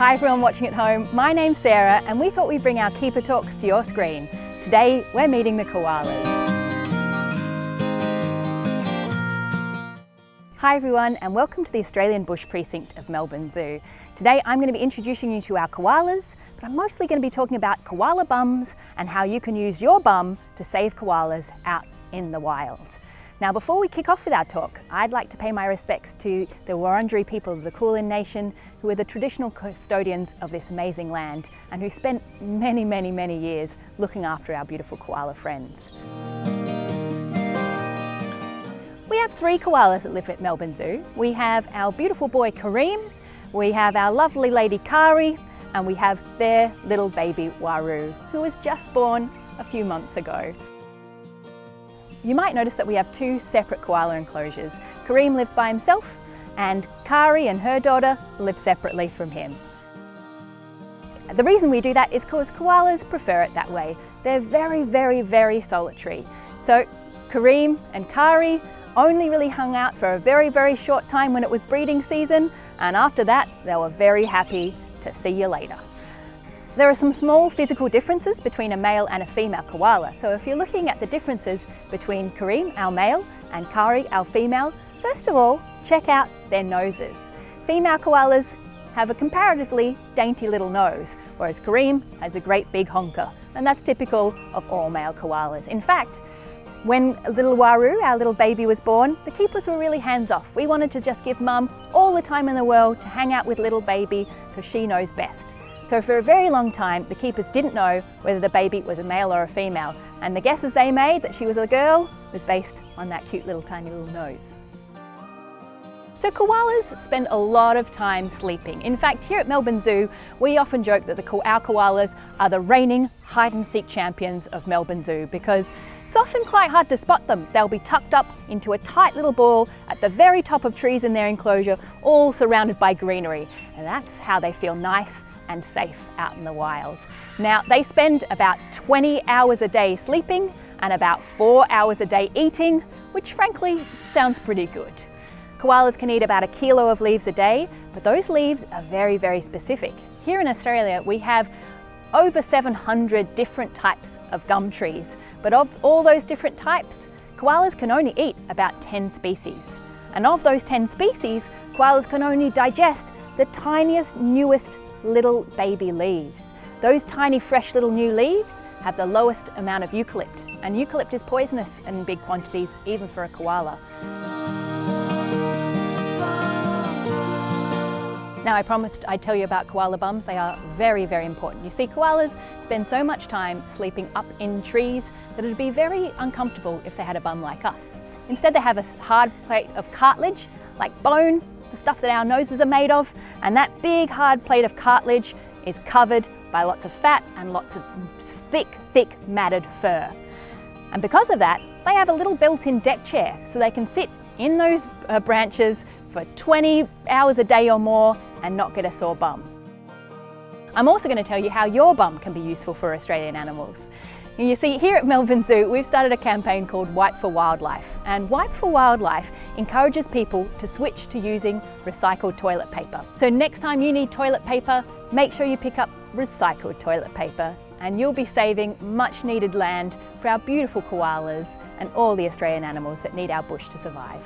Hi everyone watching at home, my name's Sarah and we thought we'd bring our Keeper Talks to your screen. Today we're meeting the koalas. Hi everyone and welcome to the Australian Bush Precinct of Melbourne Zoo. Today I'm going to be introducing you to our koalas, but I'm mostly going to be talking about koala bums and how you can use your bum to save koalas out in the wild. Now before we kick off with our talk, I'd like to pay my respects to the Wurundjeri people of the Kulin Nation, who are the traditional custodians of this amazing land and who spent many years looking after our beautiful koala friends. We have 3 koalas that live at Melbourne Zoo. We have our beautiful boy Kareem, we have our lovely lady Kari, and we have their little baby Waru, who was just born a few months ago. You might notice that we have 2 separate koala enclosures. Kareem lives by himself and Kari and her daughter live separately from him. The reason we do that is because koalas prefer it that way. They're very solitary. So Kareem and Kari only really hung out for a very short time when it was breeding season, and after that they were very happy to see you later. There are some small physical differences between a male and a female koala. So if you're looking at the differences between Kareem, our male, and Kari, our female, first of all, check out their noses. Female koalas have a comparatively dainty little nose, whereas Kareem has a great big honker, and that's typical of all male koalas. In fact, when little Waru, our little baby, was born, the keepers were really hands-off. We wanted to just give mum all the time in the world to hang out with little baby because she knows best. So for a very long time, the keepers didn't know whether the baby was a male or a female, and the guesses they made that she was a girl was based on that cute little tiny little nose. So koalas spend a lot of time sleeping. In fact, here at Melbourne Zoo, we often joke that our koalas are the reigning hide-and-seek champions of Melbourne Zoo because it's often quite hard to spot them. They'll be tucked up into a tight little ball at the very top of trees in their enclosure, all surrounded by greenery, and that's how they feel nice and safe out in the wild. Now, they spend about 20 hours a day sleeping and about 4 hours a day eating, which frankly sounds pretty good. Koalas can eat about 1 kilo of leaves a day, but those leaves are very specific. Here in Australia, we have over 700 different types of gum trees, but of all those different types, koalas can only eat about 10 species. And of those 10 species, koalas can only digest the tiniest, newest little baby leaves. Those tiny fresh little new leaves have the lowest amount of eucalypt, and eucalypt is poisonous in big quantities even for a koala. Now, I promised I'd tell you about koala bums. They are very important. You see, koalas spend so much time sleeping up in trees that it'd be very uncomfortable if they had a bum like us. Instead, they have a hard plate of cartilage, like bone, the stuff that our noses are made of, and that big hard plate of cartilage is covered by lots of fat and lots of thick matted fur. And because of that, they have a little built-in deck chair so they can sit in those branches for 20 hours a day or more and not get a sore bum. I'm also going to tell you how your bum can be useful for Australian animals. And you see, here at Melbourne Zoo, we've started a campaign called Wipe for Wildlife. And Wipe for Wildlife encourages people to switch to using recycled toilet paper. So next time you need toilet paper, make sure you pick up recycled toilet paper, and you'll be saving much needed land for our beautiful koalas and all the Australian animals that need our bush to survive.